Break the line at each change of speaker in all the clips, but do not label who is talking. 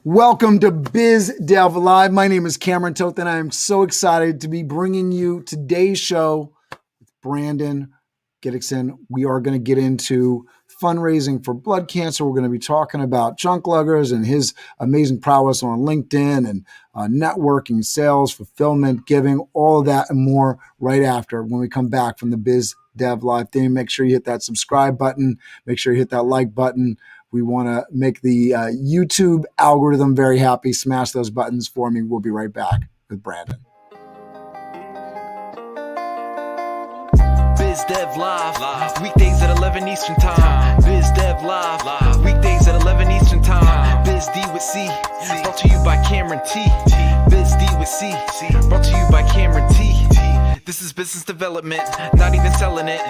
Welcome to Biz Dev Live. My name is Cameron Toth, and I am so excited to be bringing you today's show with Brandon Gidicsin. We are going to get into fundraising for blood cancer. We're going to be talking about Junkluggers and his amazing prowess on LinkedIn and networking, sales, fulfillment, giving, all of that and more right after when we come back from the Biz Dev Live theme. Make sure you hit that subscribe button. Make sure you hit that like button. We want to make the YouTube algorithm very happy. Smash those buttons for me. We'll be right back with Brandon.
Biz Dev Live, weekdays at 11 Eastern Time. Biz Dev Live, weekdays at 11 Eastern Time. Biz D with C, brought to you by Cameron T. Biz D with C, brought to you by Cameron T. This is business development, not even selling it.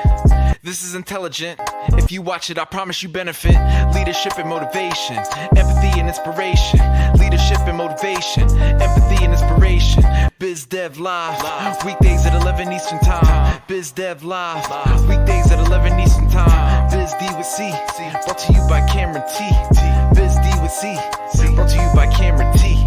This is intelligent. If you watch it, I promise you benefit. Leadership and motivation, empathy and inspiration. Leadership and motivation, empathy and inspiration. Biz Dev Live, weekdays at 11 Eastern Time. Biz Dev Live, weekdays at 11 Eastern Time. Biz D with C, brought to you by Cameron T. Biz D with C, brought to you by Cameron T.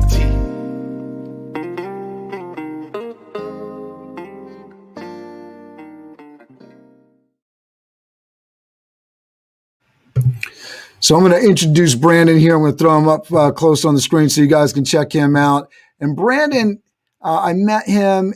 So I'm going to introduce Brandon here. I'm going to throw him up close on the screen so you guys can check him out. And Brandon, I met him,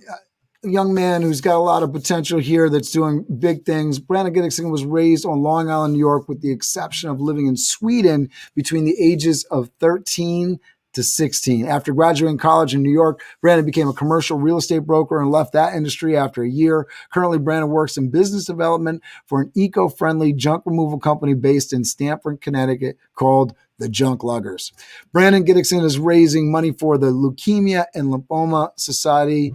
a young man who's got a lot of potential here that's doing big things. Brandon Gidicsin was raised on Long Island, New York, with the exception of living in Sweden between the ages of 13 to 16. After graduating college in New York, Brandon became a commercial real estate broker and left that industry after a year. Currently, Brandon works in business development for an eco-friendly junk removal company based in Stamford, Connecticut called the Junkluggers. Brandon Gidicsin is raising money for the Leukemia and Lymphoma Society,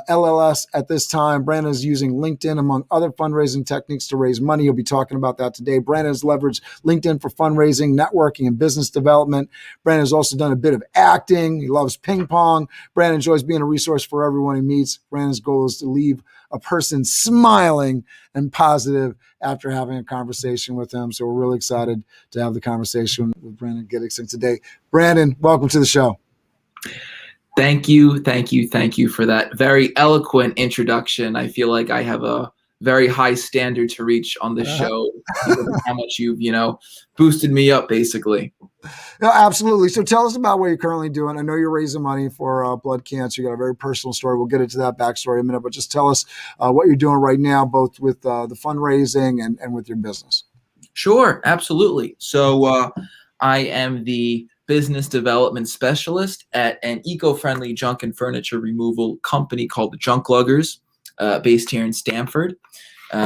LLS, at this time. Brandon is using LinkedIn, among other fundraising techniques, to raise money. He'll be talking about that today. Brandon has leveraged LinkedIn for fundraising, networking, and business development. Brandon has also done a bit of acting. He loves ping pong. Brandon enjoys being a resource for everyone he meets. Brandon's goal is to leave a person smiling and positive after having a conversation with him. So we're really excited to have the conversation with Brandon Gidicsin today. Brandon, welcome to the show.
Thank you for that very eloquent introduction. I feel like I have a very high standard to reach on this show because of how much you've, boosted me up, basically.
No, absolutely. So tell us about what you're currently doing. I know you're raising money for blood cancer. You got a very personal story. We'll get into that backstory in a minute, but just tell us what you're doing right now, both with the fundraising and with your business.
Sure, absolutely. So I am the business development specialist at an eco-friendly junk and furniture removal company called the Junkluggers, based here in Stamford.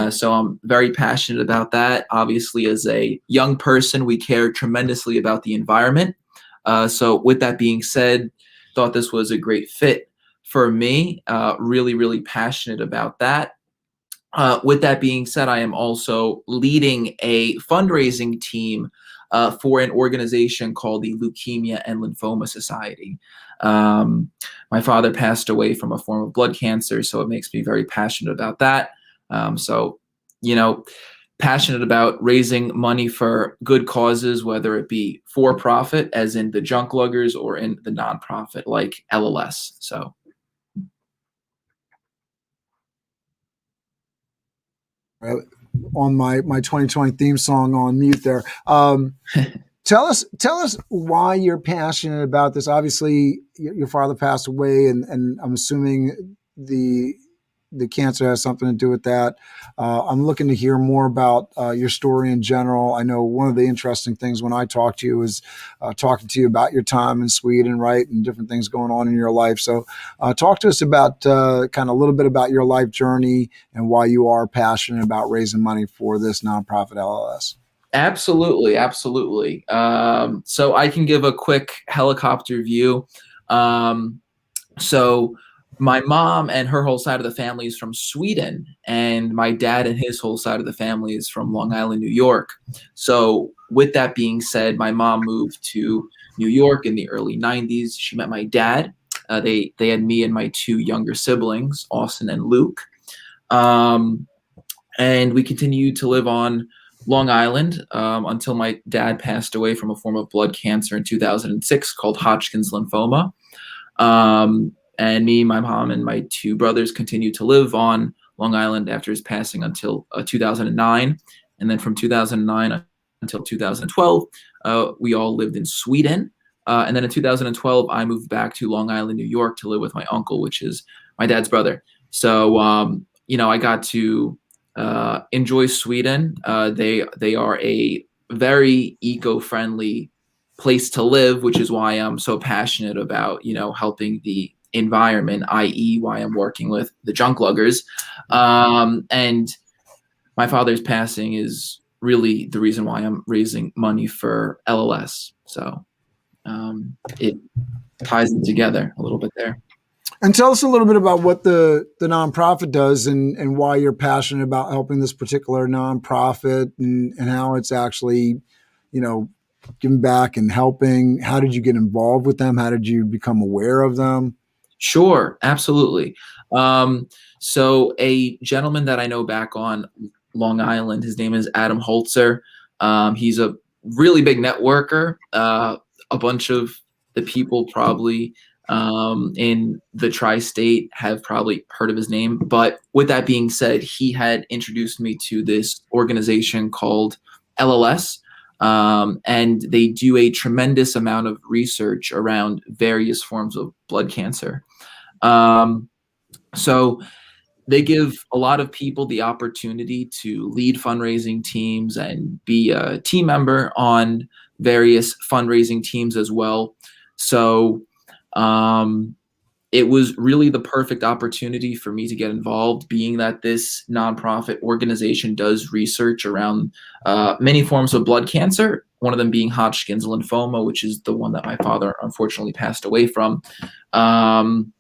So I'm very passionate about that. Obviously, as a young person, we care tremendously about the environment. So with that being said, thought this was a great fit for me. Really, really passionate about that. With that being said, I am also leading a fundraising team for an organization called the Leukemia and Lymphoma Society. My father passed away from a form of blood cancer, so it makes me very passionate about that. Passionate about raising money for good causes, whether it be for profit, as in the Junkluggers, or in the nonprofit like LLS. So.
On my 2020 theme song on mute there. Tell us why you're passionate about this. Obviously, your father passed away, and I'm assuming the cancer has something to do with that. I'm looking to hear more about your story in general. I know one of the interesting things when I talk to you is talking to you about your time in Sweden, right, and different things going on in your life. So talk to us about kind of a little bit about your life journey and why you are passionate about raising money for this nonprofit LLS.
Absolutely. So I can give a quick helicopter view. So my mom and her whole side of the family is from Sweden, and my dad and his whole side of the family is from Long Island, New York. So with that being said, my mom moved to New York in the early 90s. She met my dad. They had me and my two younger siblings, Austin and Luke. And we continued to live on Long Island until my dad passed away from a form of blood cancer in 2006 called Hodgkin's lymphoma. And me, my mom, and my two brothers continued to live on Long Island after his passing until 2009. And then from 2009 until 2012, we all lived in Sweden. And then in 2012, I moved back to Long Island, New York to live with my uncle, which is my dad's brother. So, I got to enjoy Sweden. They are a very eco-friendly place to live, which is why I'm so passionate about, helping the environment, i.e. why I'm working with the Junkluggers. And my father's passing is really the reason why I'm raising money for LLS. So it ties it together a little bit there.
And tell us a little bit about what the nonprofit does and why you're passionate about helping this particular nonprofit and how it's actually, giving back and helping. How did you get involved with them? How did you become aware of them?
Sure, absolutely. So a gentleman that I know back on Long Island, his name is Adam Holzer. He's a really big networker. A bunch of the people probably in the tri-state have probably heard of his name. But with that being said, he had introduced me to this organization called LLS. And they do a tremendous amount of research around various forms of blood cancer. So they give a lot of people the opportunity to lead fundraising teams and be a team member on various fundraising teams as well. So it was really the perfect opportunity for me to get involved, being that this nonprofit organization does research around many forms of blood cancer, one of them being Hodgkin's lymphoma, which is the one that my father unfortunately passed away from. And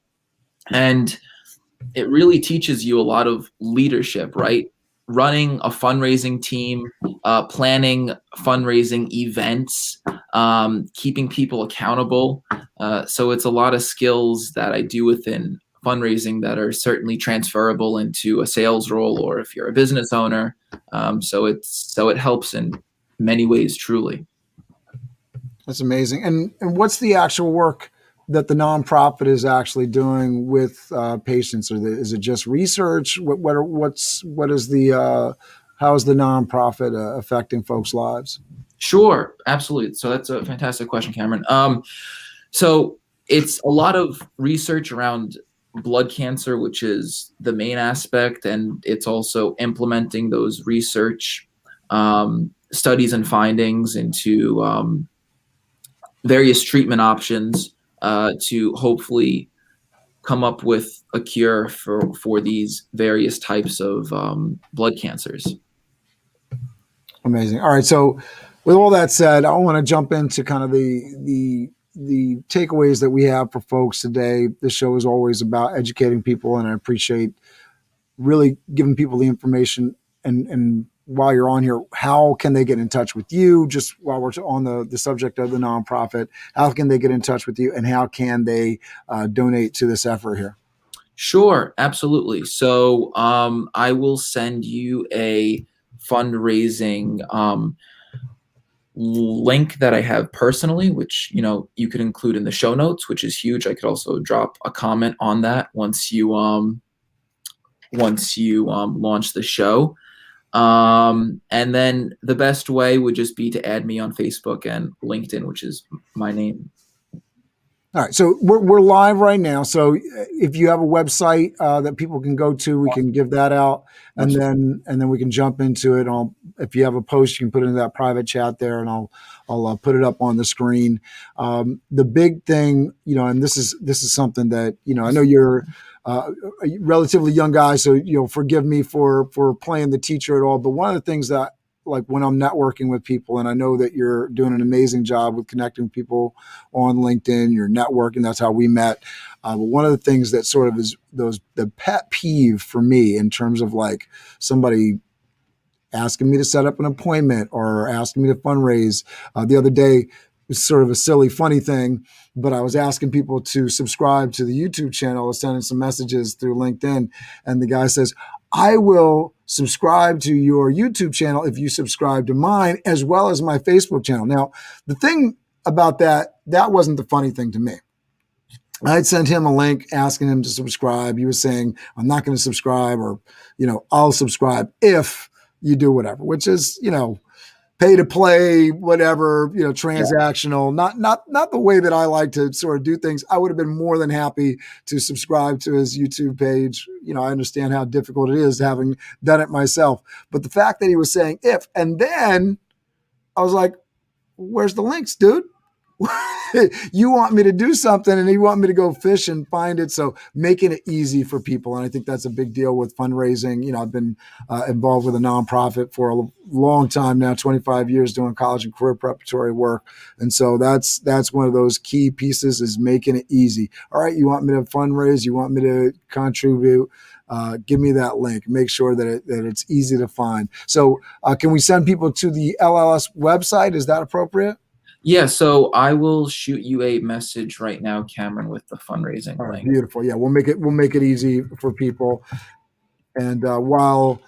it really teaches you a lot of leadership, right? Running a fundraising team, planning fundraising events, keeping people accountable. So it's a lot of skills that I do within fundraising that are certainly transferable into a sales role or if you're a business owner. So it helps in many ways, truly.
That's amazing. And what's the actual work that the nonprofit is actually doing with patients? Is it just research? How is the nonprofit affecting folks' lives?
Sure, absolutely. So that's a fantastic question, Cameron. So it's a lot of research around blood cancer, which is the main aspect, and it's also implementing those research studies and findings into various treatment options to hopefully come up with a cure for these various types of blood cancers.
Amazing. All right. So with all that said, I want to jump into kind of the takeaways that we have for folks today. This show is always about educating people, and I appreciate really giving people the information. And while you're on here, how can they get in touch with you? Just while we're on the subject of the nonprofit, how can they get in touch with you, and how can they donate to this effort here?
Sure, absolutely. So I will send you a fundraising link that I have personally, which you could include in the show notes, which is huge. I could also drop a comment on that once you launch the show. And then the best way would just be to add me on Facebook and LinkedIn, which is my name.
All right. So we're live right now. So if you have a website that people can go to, we can give that out, and then we can jump into it. If you have a post, you can put it in that private chat there, and I'll put it up on the screen. The big thing, and this is something that, I know you're a relatively young guy, so, forgive me for playing the teacher at all. But one of the things that, like when I'm networking with people, and I know that you're doing an amazing job with connecting people on LinkedIn, you're networking, that's how we met. But one of the things that sort of is the pet peeve for me in terms of like somebody asking me to set up an appointment or asking me to fundraise. The other day, it's sort of a silly, funny thing, but I was asking people to subscribe to the YouTube channel, sending some messages through LinkedIn. And the guy says, I will subscribe to your YouTube channel if you subscribe to mine, as well as my Facebook channel. Now, the thing about that wasn't the funny thing to me. I'd sent him a link asking him to subscribe. He was saying, I'm not going to subscribe, or, I'll subscribe if you do whatever, which is, pay to play, whatever, transactional, not the way that I like to sort of do things. I would have been more than happy to subscribe to his YouTube page. I understand how difficult it is, having done it myself. But the fact that he was saying if, and then I was like, where's the links, dude? You want me to do something and you want me to go fish and find it. So making it easy for people. And I think that's a big deal with fundraising. I've been involved with a nonprofit for a long time now, 25 years doing college and career preparatory work. And so that's one of those key pieces, is making it easy. All right, you want me to fundraise? You want me to contribute? Give me that link. Make sure that it's easy to find. So can we send people to the LLS website? Is that appropriate?
Yeah, so I will shoot you a message right now, Cameron, with the fundraising link.
Beautiful. Yeah, we'll make it easy for people. And while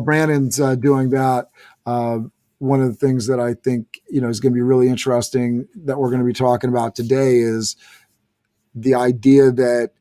Brandon's doing that, one of the things that I think is going to be really interesting that we're going to be talking about today is the idea that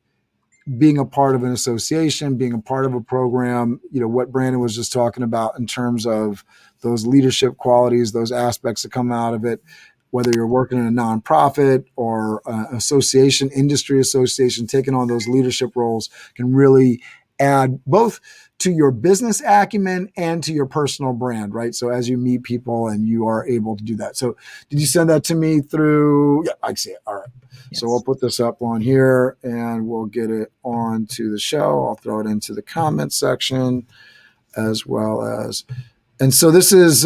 being a part of an association, being a part of a program, what Brandon was just talking about in terms of those leadership qualities, those aspects that come out of it. Whether you're working in a nonprofit or association, industry association, taking on those leadership roles can really add both to your business acumen and to your personal brand, right? So as you meet people and you are able to do that. So did you send that to me through? Yeah, I see it. All right. Yes. So we'll put this up on here and we'll get it on to the show. I'll throw it into the comment section as well as, and so this is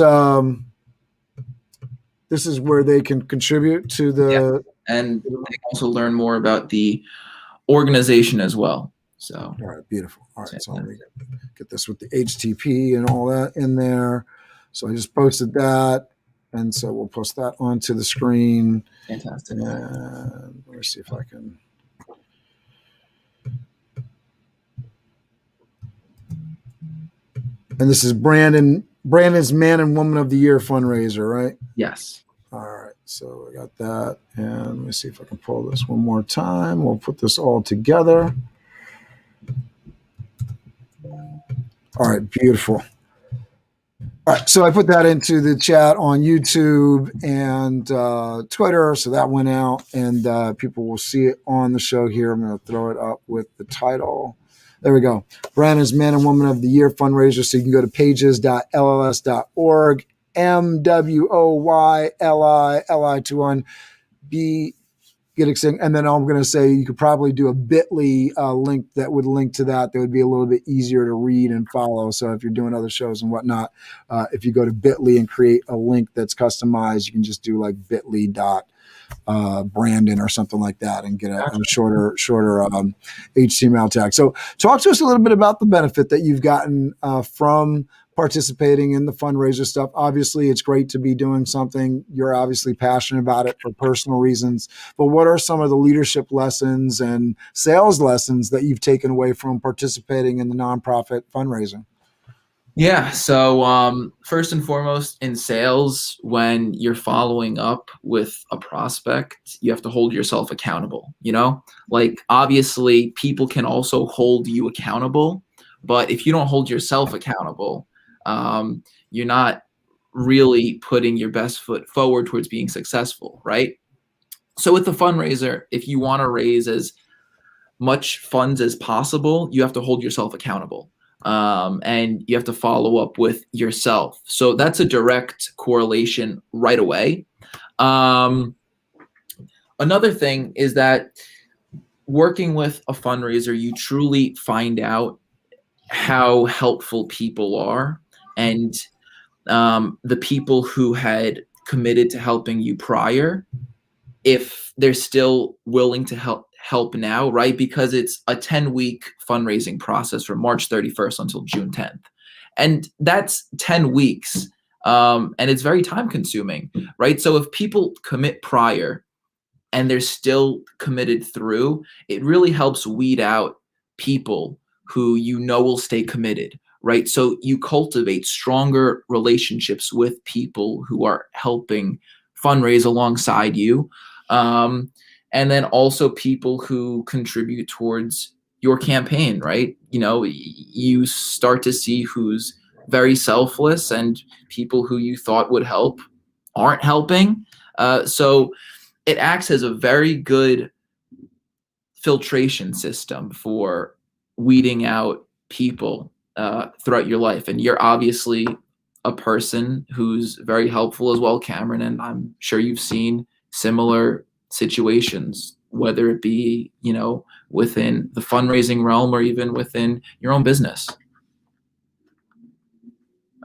where they can contribute to the...
Yeah. And they can also learn more about the organization as well. So,
all right, beautiful. All right, so let me get this with the HTTP and all that in there. So I just posted that, and so we'll post that onto the screen.
Fantastic.
And let me see if I can... And this is Brandon's Man and Woman of the Year fundraiser, right?
Yes.
All right, so I got that. And let me see if I can pull this one more time. We'll put this all together. All right, beautiful. All right, so I put that into the chat on YouTube and Twitter, so that went out, and people will see it on the show here. I'm going to throw it up with the title. There we go. Brandon's Man and Woman of the Year fundraiser. So you can go to pages.lls.org, MWOYLILI21 B Gidicsin. And then I'm going to say you could probably do a bit.ly link that would link to that. That would be a little bit easier to read and follow. So if you're doing other shows and whatnot, if you go to bit.ly and create a link that's customized, you can just do like bit.ly Brandon or something like that and get a shorter HTML tag. So talk to us a little bit about the benefit that you've gotten from participating in the fundraiser stuff. Obviously, it's great to be doing something. You're obviously passionate about it for personal reasons, but what are some of the leadership lessons and sales lessons that you've taken away from participating in the nonprofit fundraising?
Yeah. So first and foremost, in sales, when you're following up with a prospect, you have to hold yourself accountable. Like obviously people can also hold you accountable, but if you don't hold yourself accountable, you're not really putting your best foot forward towards being successful, right? So with the fundraiser, if you want to raise as much funds as possible, you have to hold yourself accountable. And you have to follow up with yourself. So that's a direct correlation right away. Another thing is that working with a fundraiser, you truly find out how helpful people are, and the people who had committed to helping you prior, if they're still willing to help now, right? Because it's a 10-week fundraising process from March 31st until June 10th. And that's 10 weeks. And it's very time consuming, right? So if people commit prior and they're still committed through, it really helps weed out people who will stay committed, right? So you cultivate stronger relationships with people who are helping fundraise alongside you. And then also people who contribute towards your campaign, right? You start to see who's very selfless and people who you thought would help aren't helping. So it acts as a very good filtration system for weeding out people throughout your life. And you're obviously a person who's very helpful as well, Cameron, and I'm sure you've seen similar situations, whether it be, within the fundraising realm or even within your own business.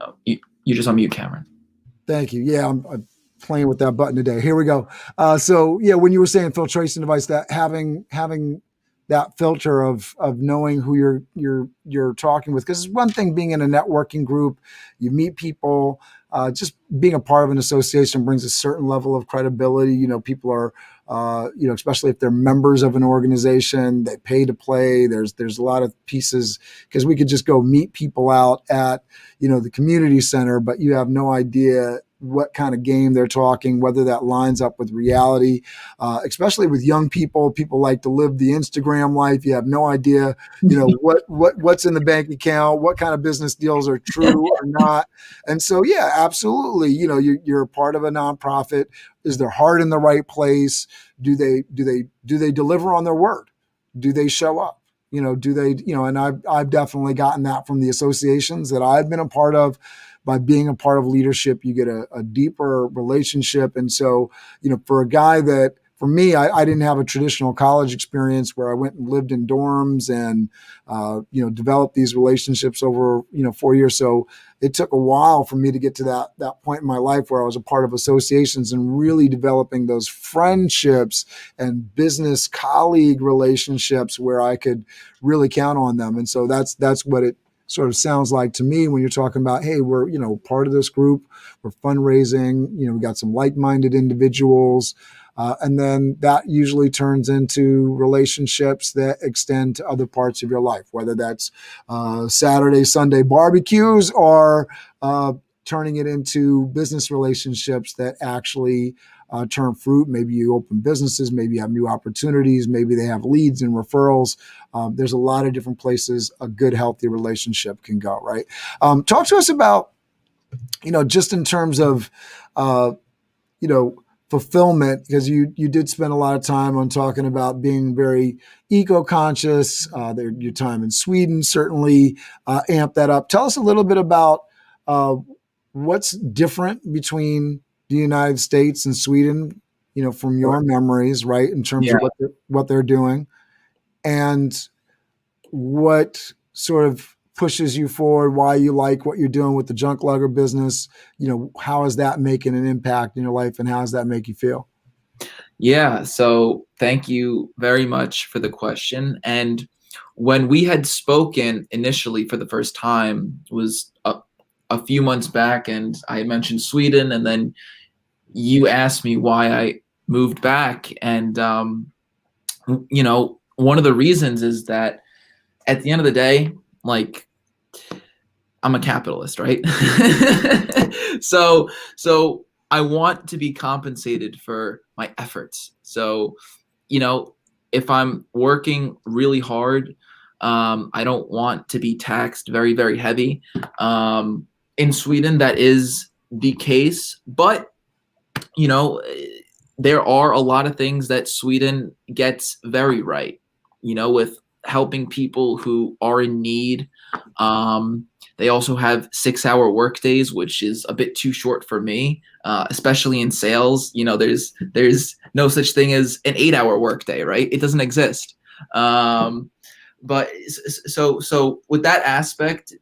Oh, you just unmute, Cameron.
Thank you. Yeah, I'm playing with that button today. Here we go. So yeah, when you were saying filtration device, that having that filter of knowing who you're talking with, because it's one thing being in a networking group, you meet people. Just being a part of an association brings a certain level of credibility. People are, especially if they're members of an organization, they pay to play. There's a lot of pieces, because we could just go meet people out at, the community center, but you have no idea what kind of game they're talking, whether that lines up with reality, especially with young people. People like to live the Instagram life. You have no idea, what's in the bank account, what kind of business deals are true or not. And so, yeah, absolutely. You're a part of a nonprofit. Is their heart in the right place? Do they deliver on their word? Do they show up? Do they, and I've definitely gotten that from the associations that I've been a part of. By being a part of leadership, you get a deeper relationship. And so, for a guy for me, I didn't have a traditional college experience where I went and lived in dorms and, developed these relationships over, 4 years. So it took a while for me to get to that point in my life where I was a part of associations and really developing those friendships and business colleague relationships where I could really count on them. And so that's what it sort of sounds like to me when you're talking about, hey, we're, part of this group, we're fundraising, we got some like-minded individuals. And then that usually turns into relationships that extend to other parts of your life, whether that's Saturday, Sunday barbecues or turning it into business relationships that actually turn fruit. Maybe you open businesses, maybe you have new opportunities, maybe they have leads and referrals. There's a lot of different places a good, healthy relationship can go, right? Talk to us about, just in terms of, fulfillment, because you did spend a lot of time on talking about being very eco-conscious. Your time in Sweden certainly amped that up. Tell us a little bit about what's different between the United States and Sweden, from your memories, right, in terms of what they're doing, and what sort of pushes you forward, why you like what you're doing with the Junklugger business. How is that making an impact in your life, and how does that make you feel?
Yeah, so thank you very much for the question. And when we had spoken initially for the first time, it was a few months back, and I had mentioned Sweden, and then you asked me why I moved back. And, one of the reasons is that at the end of the day, like, I'm a capitalist, right? So I want to be compensated for my efforts. So, if I'm working really hard, I don't want to be taxed very, very heavy. In Sweden, that is the case, but there are a lot of things that Sweden gets very right, with helping people who are in need. They also have 6-hour workdays, which is a bit too short for me, especially in sales. There's no such thing as an 8-hour workday, right? It doesn't exist. But so with that aspect,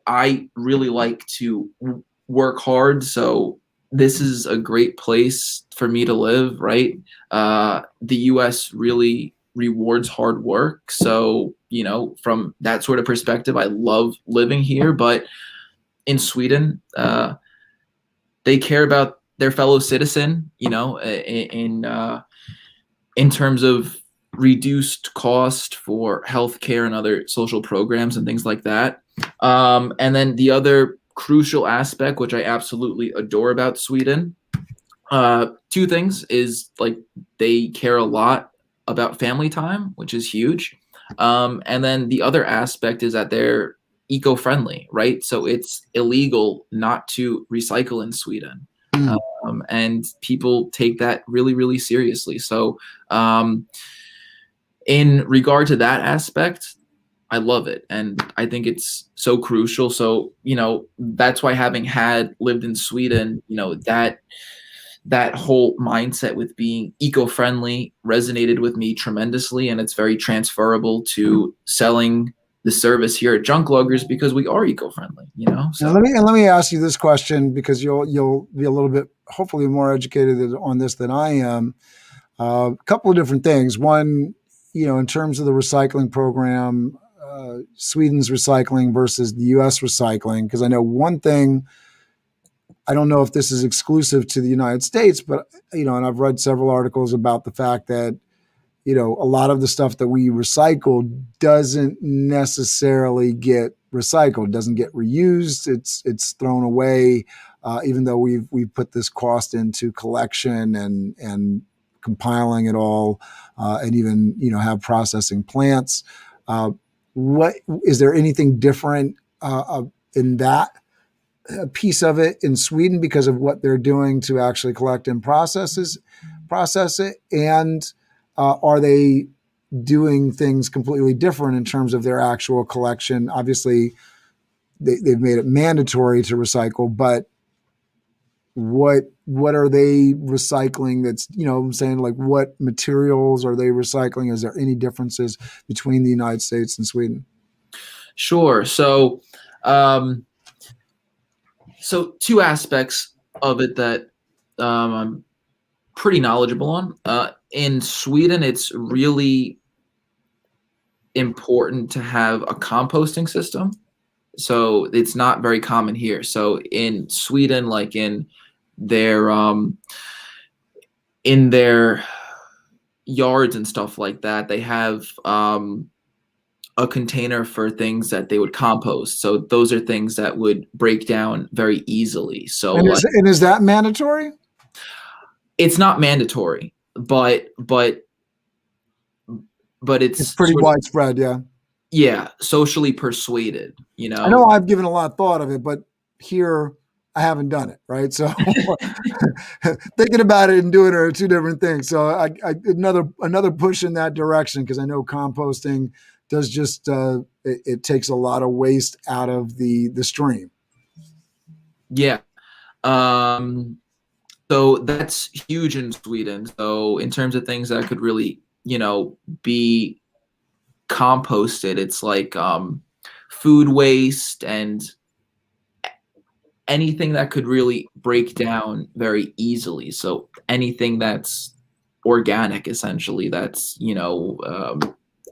I really like to work hard. So this is a great place for me to live, right? The U.S. really rewards hard work. So, from that sort of perspective, I love living here. But in Sweden, they care about their fellow citizen, in terms of reduced cost for healthcare and other social programs and things like that. And then the other crucial aspect, which I absolutely adore about Sweden, two things is like they care a lot about family time, which is huge. And then the other aspect is that they're eco-friendly, right? So it's illegal not to recycle in Sweden.
Mm.
And people take that really, really seriously. So in regard to that aspect, I love it. And I think it's so crucial. So, that's why having lived in Sweden, that whole mindset with being eco-friendly resonated with me tremendously. And it's very transferable to selling the service here at Junkluggers because we are eco-friendly, so.
And let me ask you this question, because you'll be a little bit, hopefully, more educated on this than I am. A couple of different things. One, in terms of the recycling program, Sweden's recycling versus the U.S. recycling, because I know one thing, I don't know if this is exclusive to the United States, but, and I've read several articles about the fact that, a lot of the stuff that we recycle doesn't necessarily get recycled, doesn't get reused. It's thrown away, even though we've put this cost into collection and compiling it all, and even, have processing plants. What is there anything different in that piece of it in Sweden because of what they're doing to actually collect and process it? And are they doing things completely different in terms of their actual collection? Obviously, they've made it mandatory to recycle, but what are they recycling? That's, I'm saying, like, what materials are they recycling? Is there any differences between the United States and Sweden?
Sure. So, two aspects of it that I'm pretty knowledgeable on. In Sweden, it's really important to have a composting system. So it's not very common here. So in Sweden, like in their yards and stuff like that, they have a container for things that they would compost. So those are things that would break down very easily. So
and is that mandatory?
It's not mandatory, but it's
pretty widespread. Yeah.
Yeah. Socially persuaded,
I know I've given a lot of thought of it, but here I haven't done it. Right. So thinking about it and doing it are two different things. So I another push in that direction, because I know composting does just, it takes a lot of waste out of the stream.
Yeah. So that's huge in Sweden. So in terms of things that could really, be composted, it's like food waste and anything that could really break down very easily. So anything that's organic, essentially, that's,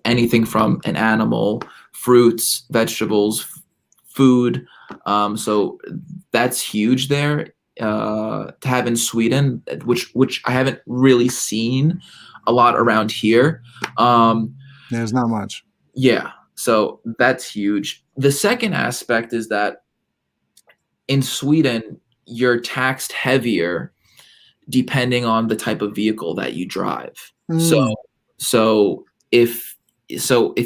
anything from an animal, fruits, vegetables, food. So that's huge there to have in Sweden, which I haven't really seen a lot around here.
There's not much.
Yeah. So that's huge. The second aspect is that in Sweden, you're taxed heavier depending on the type of vehicle that you drive. So if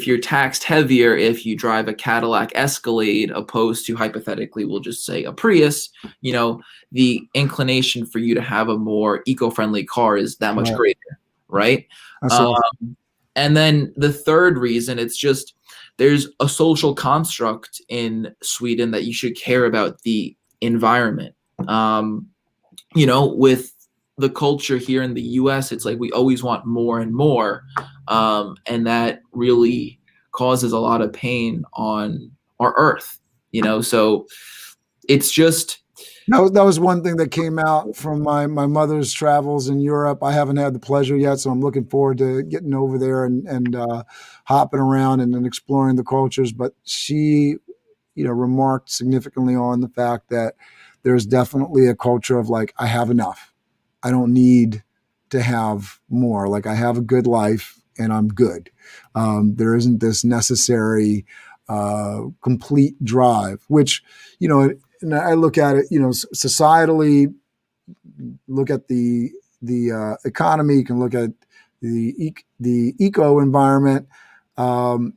you're taxed heavier if you drive a Cadillac Escalade opposed to, hypothetically, we'll just say a Prius, the inclination for you to have a more eco-friendly car is that much greater, right? And then the third reason, it's just there's a social construct in Sweden that you should care about the environment. With the culture here in the US, it's like we always want more and more. And that really causes a lot of pain on our earth, so it's just.
That was one thing that came out from my mother's travels in Europe. I haven't had the pleasure yet, so I'm looking forward to getting over there and hopping around and exploring the cultures. But she, remarked significantly on the fact that there's definitely a culture of, like, I have enough. I don't need to have more. Like, I have a good life, and I'm good. There isn't this necessary complete drive, which, and I look at it, societally, look at the economy, you can look at the eco environment. That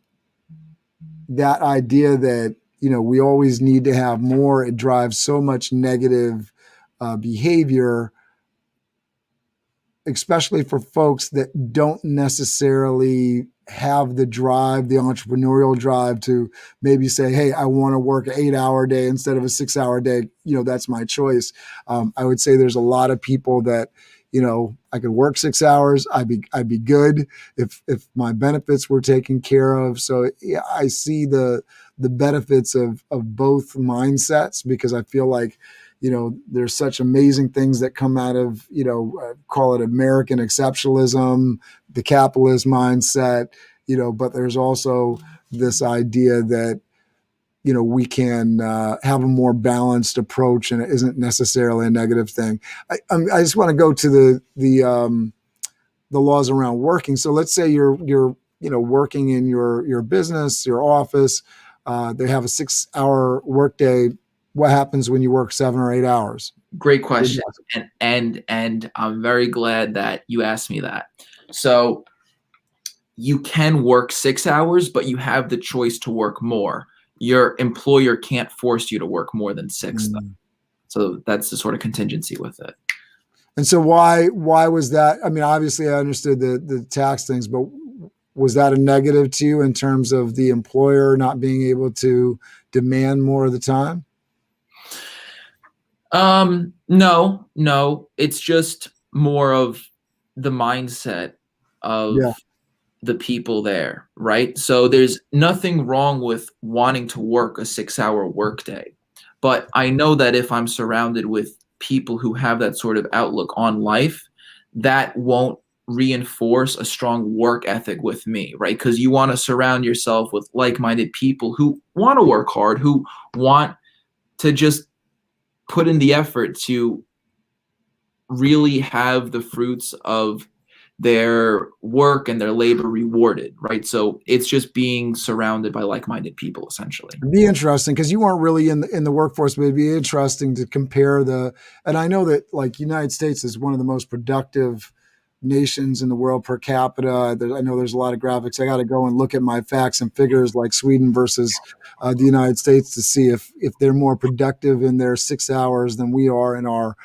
idea that we always need to have more, it drives so much negative behavior, especially for folks that don't necessarily have the drive, the entrepreneurial drive to maybe say, hey, I want to work an 8-hour day instead of a 6-hour day. That's my choice. I would say there's a lot of people that, I could work 6 hours. I'd be good if my benefits were taken care of. So yeah, I see the benefits of both mindsets, because I feel like, there's such amazing things that come out of, call it American exceptionalism, the capitalist mindset, but there's also this idea that, we can have a more balanced approach, and it isn't necessarily a negative thing. I just want to go to the laws around working. So let's say you're working in your business, your office. They have a 6-hour workday. What happens when you work 7 or 8 hours?
Great question. And I'm very glad that you asked me that. So you can work 6 hours, but you have the choice to work more. Your employer can't force you to work more than 6. Though. So that's the sort of contingency with it.
And so why was that? I mean, obviously I understood the tax things, but was that a negative to you in terms of the employer not being able to demand more of the time?
No, it's just more of the mindset of the people there, right? So there's nothing wrong with wanting to work a 6-hour workday, but I know that if I'm surrounded with people who have that sort of outlook on life, that won't reinforce a strong work ethic with me, right? Because you want to surround yourself with like-minded people who want to work hard, who want to just put in the effort to really have the fruits of their work and their labor rewarded, right? So it's just being surrounded by like-minded people, essentially.
It'd be interesting, because you weren't really in the workforce, but it'd be interesting to compare and I know that like United States is one of the most productive nations in the world per capita. I know there's a lot of graphics. I got to go and look at my facts and figures, like Sweden versus the United States, to see if they're more productive in their 6 hours than we are in our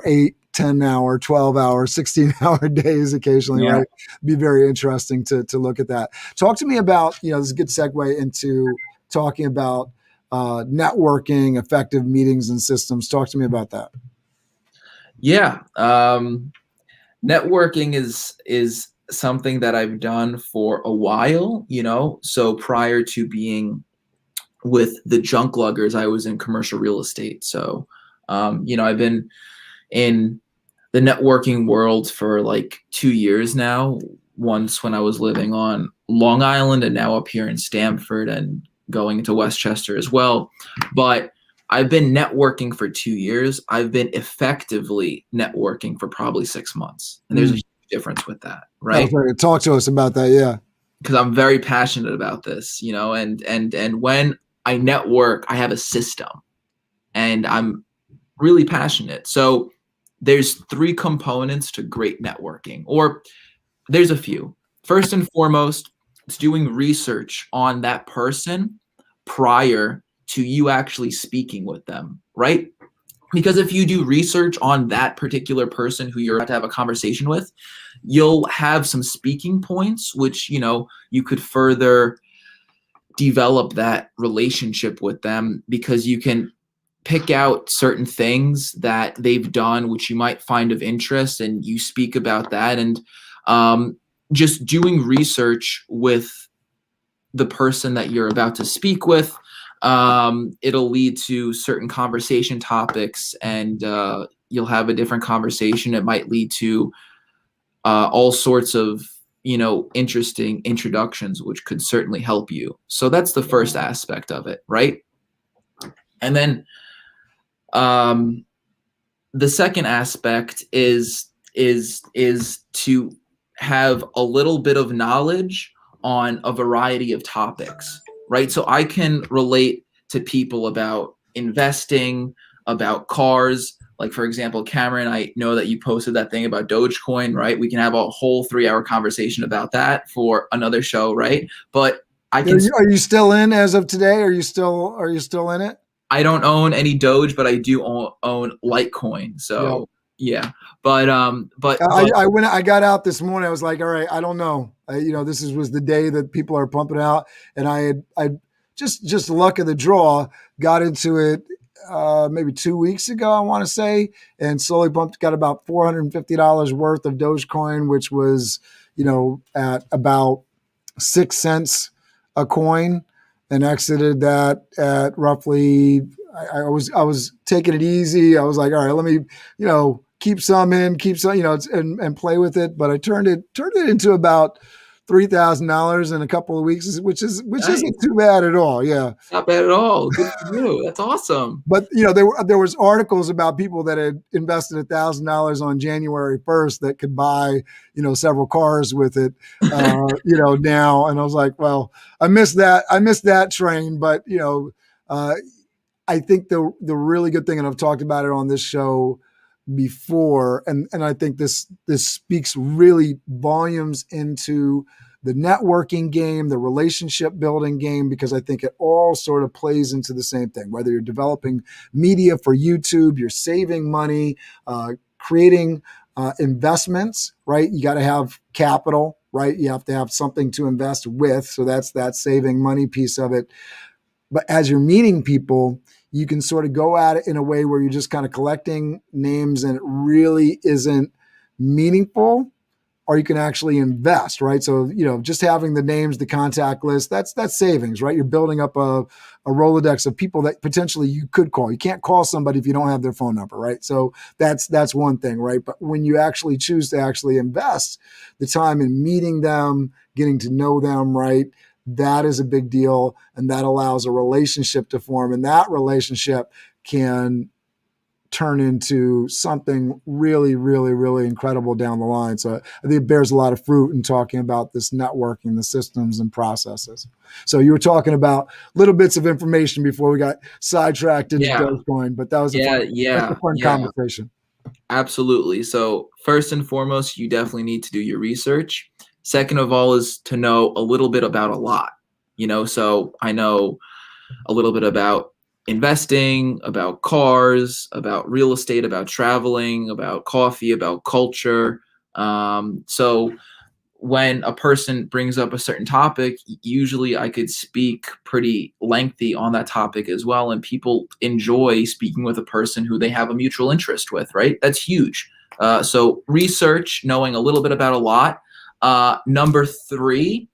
8, 10-hour, 12-hour, 16-hour days occasionally, right? It'd be very interesting to look at that. Talk to me about, this is a good segue into talking about networking, effective meetings and systems. Talk to me about that.
Yeah. Networking is something that I've done for a while, So prior to being with the Junkluggers, I was in commercial real estate. So, I've been in the networking world for like 2 years now. Once when I was living on Long Island, and now up here in Stamford and going into Westchester as well. But I've been networking for 2 years. I've been effectively networking for probably 6 months. And there's a huge difference with that, right?
Okay. Talk to us about that. Yeah.
Because I'm very passionate about this, and when I network, I have a system and I'm really passionate. So there's 3 components to great networking, or there's a few. First and foremost, it's doing research on that person prior to you actually speaking with them, right? Because if you do research on that particular person who you're about to have a conversation with, you'll have some speaking points, which, you could further develop that relationship with them, because you can pick out certain things that they've done, which you might find of interest, and you speak about that. And just doing research with the person that you're about to speak with, it'll lead to certain conversation topics, and you'll have a different conversation. It might lead to all sorts of, interesting introductions, which could certainly help you. So that's the first aspect of it, right? And then the second aspect is to have a little bit of knowledge on a variety of topics, right? So I can relate to people about investing, about cars. Like, for example, Cameron, I know that you posted that thing about Dogecoin, right? We can have a whole 3-hour conversation about that for another show, right? But I can.
Are you still in as of today? Are you still in it?
I don't own any Doge, but I do own Litecoin.
Yeah.
So yeah, but
I got out this morning. I was like, all right, I don't know. This was the day that people are pumping out, and I just luck of the draw got into it maybe 2 weeks ago, I want to say, and slowly got about $450 worth of Dogecoin, which was at about 6 cents a coin, and exited that at roughly. I was taking it easy. I was like, all right, let me keep some in, keep some and play with it. But I turned it into about $3,000 in a couple of weeks, which
nice.
Isn't too bad at all. Yeah,
Not bad at all. Good for you. That's awesome.
But there was articles about people that had invested $1,000 on January 1st that could buy several cars with it now, and I was like, well, I missed that train, but I think the really good thing, and I've talked about it on this show before, and I think this speaks really volumes into the networking game, the relationship building game, because I think it all sort of plays into the same thing. Whether you're developing media for YouTube, you're saving money, creating investments, right? You got to have capital, right? You have to have something to invest with. So that's that saving money piece of it. But as you're meeting people, you can sort of go at it in a way where you're just kind of collecting names and it really isn't meaningful, or you can actually invest, right? So, just having the names, the contact list, that's savings, right? You're building up a Rolodex of people that potentially you could call. You can't call somebody if you don't have their phone number, right? So that's one thing, right? But when you actually choose to actually invest the time in meeting them, getting to know them, right? That is a big deal, and that allows a relationship to form, and that relationship can turn into something really, really, really incredible down the line. So I think it bears a lot of fruit in talking about this networking, the systems and processes. So you were talking about little bits of information before we got sidetracked into Dogecoin, but that was a fun conversation.
Absolutely. So first and foremost, you definitely need to do your research. Second of all is to know a little bit about a lot, so I know a little bit about investing, about cars, about real estate, about traveling, about coffee, about culture. So when a person brings up a certain topic, usually I could speak pretty lengthy on that topic as well. And people enjoy speaking with a person who they have a mutual interest with, right? That's huge. So research, knowing a little bit about a lot. Number 3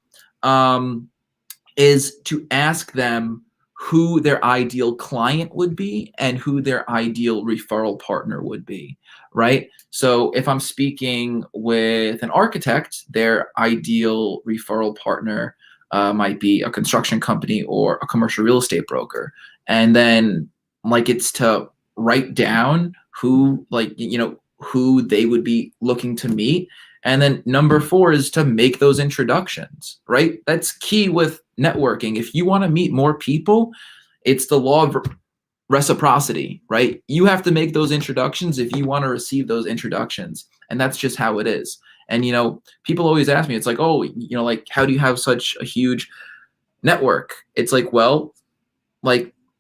is to ask them who their ideal client would be and who their ideal referral partner would be, right? So if I'm speaking with an architect, their ideal referral partner might be a construction company or a commercial real estate broker. And then it's to write down who they would be looking to meet. And then number 4 is to make those introductions, right? That's key with networking. If you want to meet more people, it's the law of reciprocity, right? You have to make those introductions if you want to receive those introductions. And that's just how it is. And, people always ask me, it's like, oh, how do you have such a huge network? It's like, well,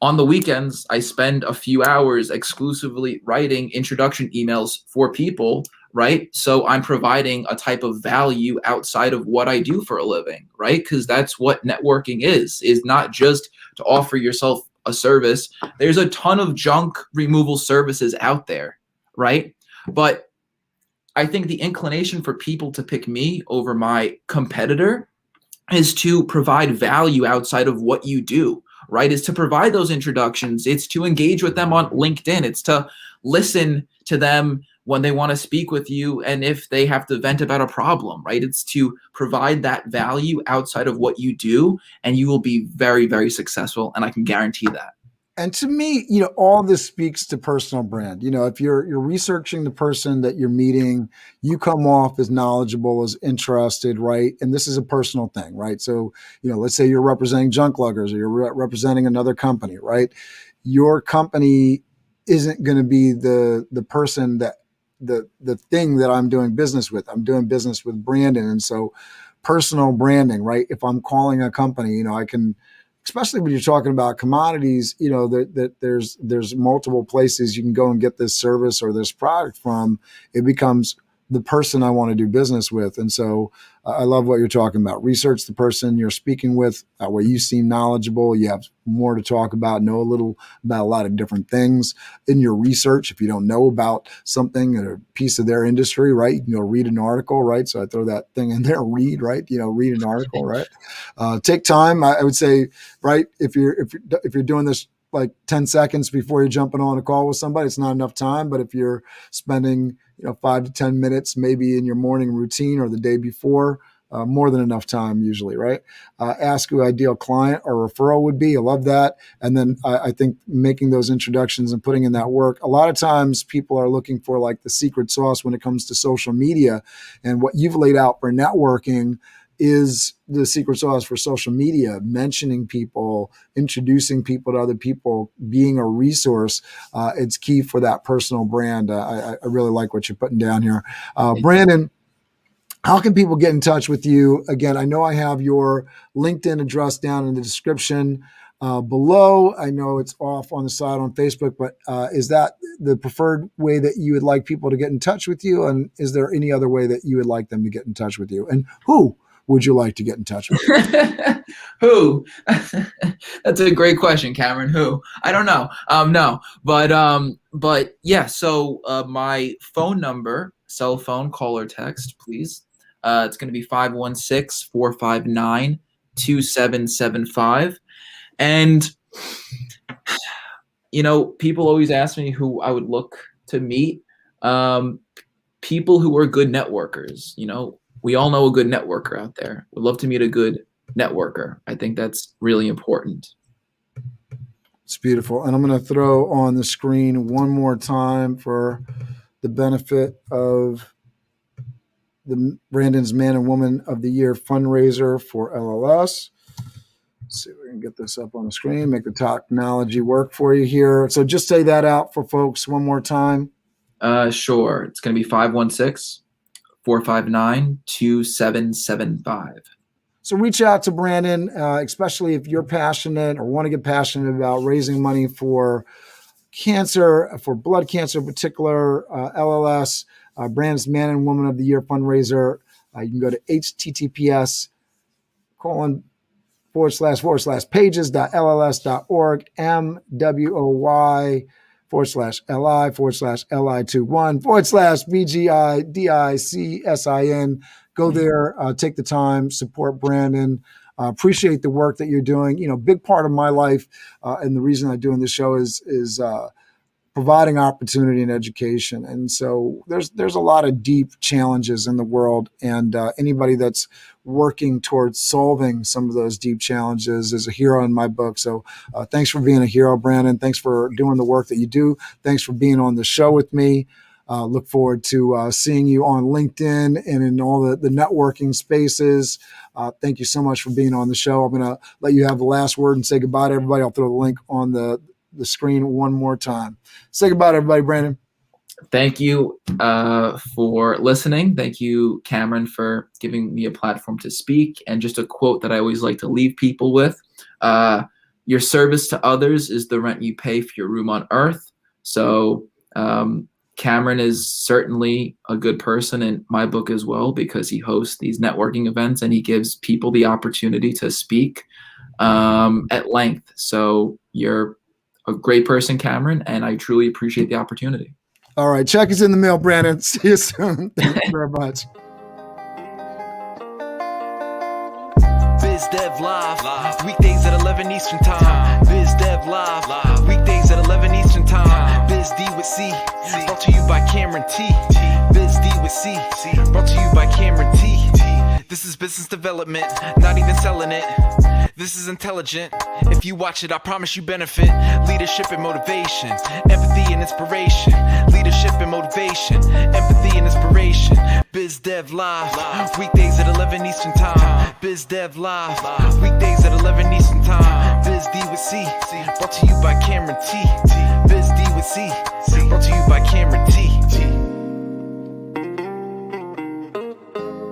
on the weekends, I spend a few hours exclusively writing introduction emails for people, right? So I'm providing a type of value outside of what I do for a living, right? Because that's what networking is not just to offer yourself a service. There's a ton of junk removal services out there, right? But I think the inclination for people to pick me over my competitor is to provide value outside of what you do, right? Is to provide those introductions. It's to engage with them on LinkedIn. It's to listen to them when they want to speak with you and if they have to vent about a problem, right? It's to provide that value outside of what you do, and you will be very, very successful, and I can guarantee that.
And to me, all this speaks to personal brand. If you're researching the person that you're meeting, you come off as knowledgeable, as interested, right? And this is a personal thing, right? So, let's say you're representing Junkluggers or you're representing another company, right? Your company isn't going to be the person that the thing that I'm doing business with. I'm doing business with Brandon, and so personal branding, right? If I'm calling a company, I can. Especially when you're talking about commodities, that there's multiple places you can go and get this service or this product from. It becomes the person I want to do business with. And so I love what you're talking about. Research the person you're speaking with. That way you seem knowledgeable. You have more to talk about, know a little about a lot of different things in your research. If you don't know about something or a piece of their industry, right, you can go read an article, right? So I throw that thing in there, read, right? Read an article, right? Take time. I would say, right, if you're doing this like 10 seconds before you're jumping on a call with somebody, it's not enough time. But if you're spending 5 to 10 minutes, maybe in your morning routine or the day before, more than enough time usually, right? Ask who ideal client or referral would be. I love that. And then I think making those introductions and putting in that work. A lot of times people are looking for like the secret sauce when it comes to social media. And what you've laid out for networking is the secret sauce for social media, mentioning people, introducing people to other people, being a resource. It's key for that personal brand. I really like what you're putting down here. Brandon, how can people get in touch with you? Again, I know I have your LinkedIn address down in the description below. I know it's off on the side on Facebook, but is that the preferred way that you would like people to get in touch with you? And is there any other way that you would like them to get in touch with you? And who would you like to get in touch with?
Who? That's a great question, Cameron. Who? I don't know. No, but yeah. So my phone number, cell phone, call or text, please. It's going to be 516-459-2775. And people always ask me who I would look to meet. People who are good networkers. We all know a good networker out there. We'd love to meet a good networker. I think that's really important.
It's beautiful. And I'm going to throw on the screen one more time for the benefit of the Brandon's Man and Woman of the Year fundraiser for LLS. Let's see if we can get this up on the screen, make the technology work for you here. So just say that out for folks one more time.
Sure. It's going to be 516-459-2775.
So reach out to Brandon, especially if you're passionate or want to get passionate about raising money for cancer, for blood cancer in particular, LLS, Brandon's Man and Woman of the Year fundraiser. You can go to https://pages.lls.org, MWOY/LI/Li21/BGIDICSIN. Go there, take the time, support Brandon. Appreciate the work that you're doing. Big part of my life and the reason I'm doing this show is providing opportunity and education. And so there's a lot of deep challenges in the world, and anybody that's working towards solving some of those deep challenges is a hero in my book. So thanks for being a hero, Brandon. Thanks for doing the work that you do. Thanks for being on the show with me. Look forward to seeing you on LinkedIn and in all the networking spaces. Thank you so much for being on the show. I'm going to let you have the last word and say goodbye to everybody. I'll throw the link on the screen one more time. Say goodbye to everybody, Brandon.
Thank you for listening. Thank you, Cameron, for giving me a platform to speak. And just a quote that I always like to leave people with. Your service to others is the rent you pay for your room on earth. So Cameron is certainly a good person in my book as well, because he hosts these networking events and he gives people the opportunity to speak at length. So you're a great person, Cameron, and I truly appreciate the opportunity.
All right. Check is in the mail, Brandon. See you soon. Thank you very much.
Biz Dev Live. Weekdays at 11 Eastern Time. Biz Dev Live. Weekdays at 11 Eastern Time. Biz D with C. Brought to you by Cameron T. Biz D with C. Brought to you by Cameron T. This is business development, not even selling it. This is intelligent. If you watch it, I promise you benefit. Leadership and motivation, empathy and inspiration. Leadership and motivation, empathy and inspiration. Biz Dev Live, weekdays at 11 Eastern Time. Biz Dev Live, weekdays at 11 Eastern Time. Biz D with C, brought to you by Cameron T. Biz D with C, brought to you by Cameron